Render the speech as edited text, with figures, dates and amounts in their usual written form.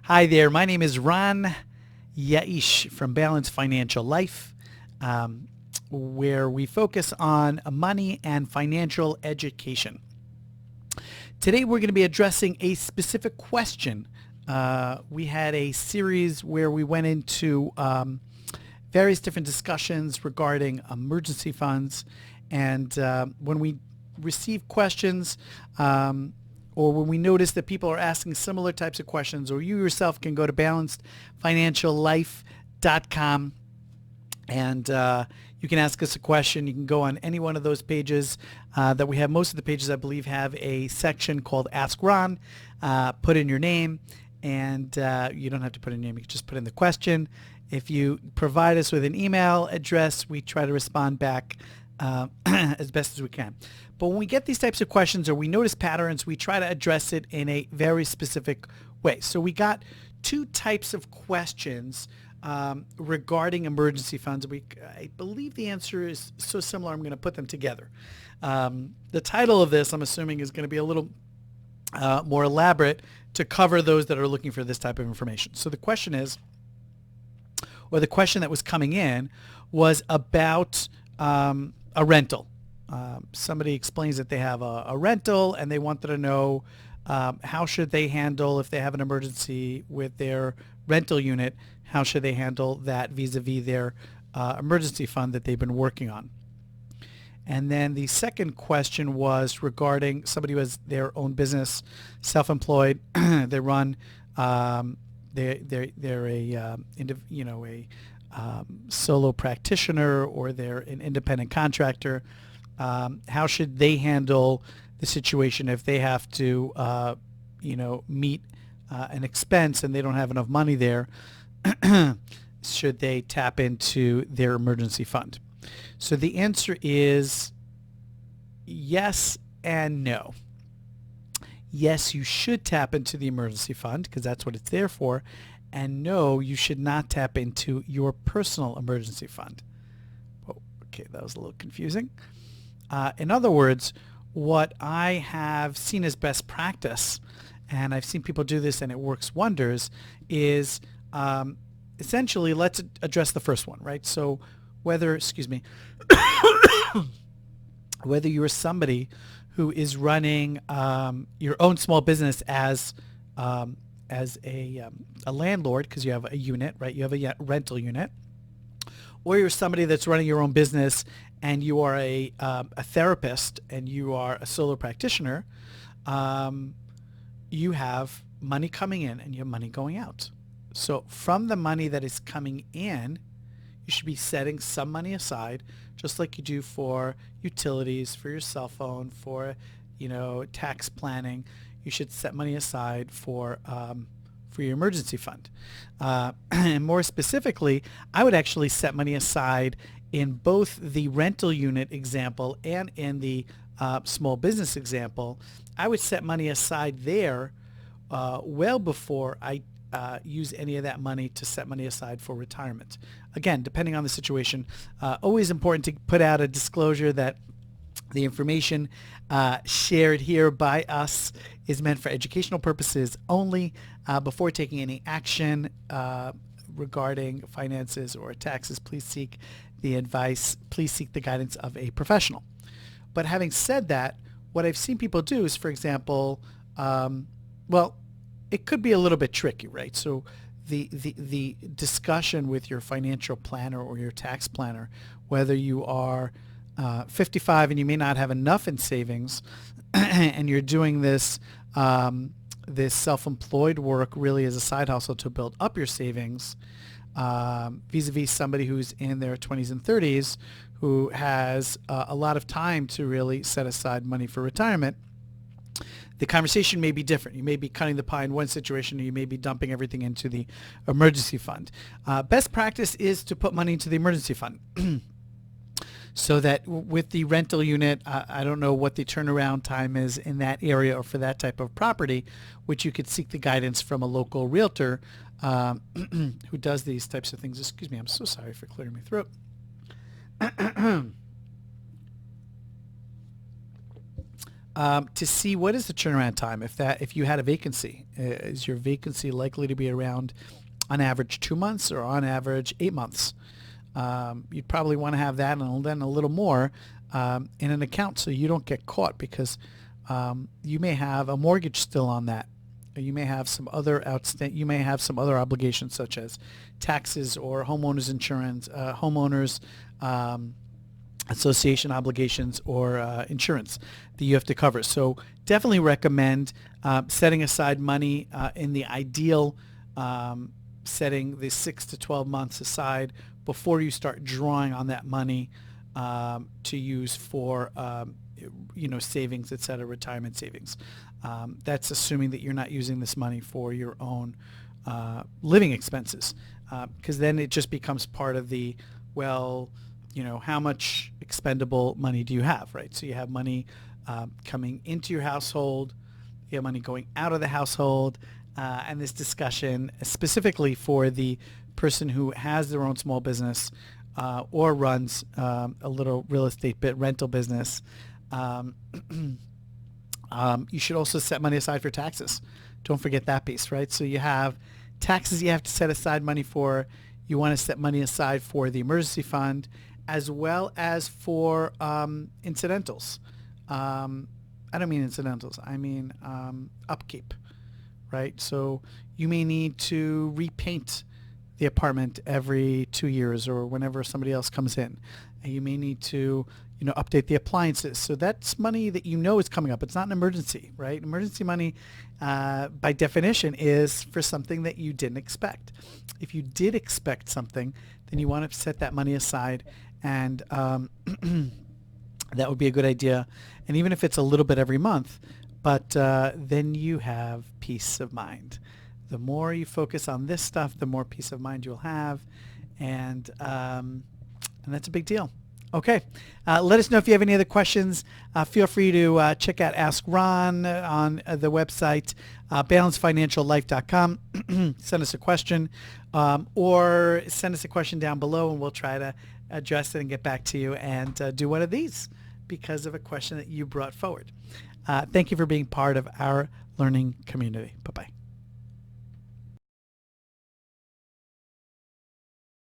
Hi there. My name is Ron Yaish from Balance Financial Life, where we focus on money and financial education. Today we're going to be addressing a specific question. We had a series where we went into various different discussions regarding emergency funds, and when we receive questions, or when we notice that people are asking similar types of questions, or you yourself can go to balancedfinanciallife.com and you can ask us a question. You can go on any one of those pages that we have. Most of the pages, I believe, have a section called Ask Ron. Put in your name, and you don't have to put in your name. You can just put in the question. If you provide us with an email address, we try to respond back as best as we can. But when we get these types of questions or we notice patterns, we try to address it in a very specific way. So we got two types of questions regarding emergency funds. I believe the answer is so similar, I'm going to put them together. The title of this, I'm assuming, is going to be a little more elaborate to cover those that are looking for this type of information. So the question is, or the question that was coming in was about a rental. Somebody explains that they have a rental and they wanted to know how should they handle if they have an emergency with their rental unit. How should they handle that vis-a-vis their emergency fund that they've been working on? And then the second question was regarding somebody who has their own business, self-employed. They run. They're a solo practitioner, or they're an independent contractor. How should they handle the situation if they have to, meet an expense and they don't have enough money there? Should they tap into their emergency fund? So the answer is yes and no. Yes, you should tap into the emergency fund because that's what it's there for. And no, you should not tap into your personal emergency fund. Oh, okay, that was a little confusing. In other words, what I have seen as best practice, and I've seen people do this and it works wonders, is essentially, let's address the first one, right? So whether you're somebody who is running your own small business as a landlord, because you have a unit, right? You have a rental unit, or you're somebody that's running your own business and you are a therapist and you are a solo practitioner, you have money coming in and you have money going out. So from the money that is coming in, you should be setting some money aside, just like you do for utilities, for your cell phone, for tax planning. You should set money aside for your emergency fund. And more specifically, I would actually set money aside in both the rental unit example and in the small business example. I would set money aside there well before I use any of that money to set money aside for retirement. Again, depending on the situation, always important to put out a disclosure that the information shared here by us is meant for educational purposes only. Before taking any action regarding finances or taxes, please seek the guidance of a professional. But having said that, what I've seen people do is, for example, it could be a little bit tricky, right? So the discussion with your financial planner or your tax planner, whether you are 55 and you may not have enough in savings and you're doing this self-employed work really as a side hustle to build up your savings, vis-a-vis somebody who's in their 20s and 30s who has a lot of time to really set aside money for retirement, the conversation may be different. You may be cutting the pie in one situation, or you may be dumping everything into the emergency fund. Best practice is to put money into the emergency fund. So that with the rental unit, I don't know what the turnaround time is in that area or for that type of property, which you could seek the guidance from a local realtor who does these types of things. Excuse me, I'm so sorry for clearing my throat. to see what is the turnaround time. If you had a vacancy, is your vacancy likely to be around on average 2 months or on average 8 months? You'd probably want to have that and then a little more in an account so you don't get caught, because you may have a mortgage still on that. You may have some other you may have some other obligations such as taxes or homeowners insurance, homeowners association obligations, or insurance that you have to cover. So definitely recommend setting aside money in the ideal, setting the 6 to 12 months aside before you start drawing on that money to use for savings, etc., retirement savings. That's assuming that you're not using this money for your own living expenses, because then it just becomes part of the, how much expendable money do you have, right? So you have money coming into your household, you have money going out of the household, and this discussion specifically for the person who has their own small business or runs a little real estate rental business. You should also set money aside for taxes. Don't forget that piece, right? So you have taxes you have to set aside money for. You want to set money aside for the emergency fund as well as for incidentals. I don't mean incidentals. I mean upkeep, right? So you may need to repaint the apartment every 2 years or whenever somebody else comes in. And you may need to update the appliances. So that's money that is coming up. It's not an emergency, right? Emergency money, by definition, is for something that you didn't expect. If you did expect something, then you want to set that money aside, and that would be a good idea. And even if it's a little bit every month, but then you have peace of mind. The more you focus on this stuff, the more peace of mind you'll have, and that's a big deal. Okay. Let us know if you have any other questions. Feel free to check out Ask Ron on the website, balancefinanciallife.com. Send us a question, or send us a question down below, and we'll try to address it and get back to you and do one of these because of a question that you brought forward. Thank you for being part of our learning community. Bye-bye.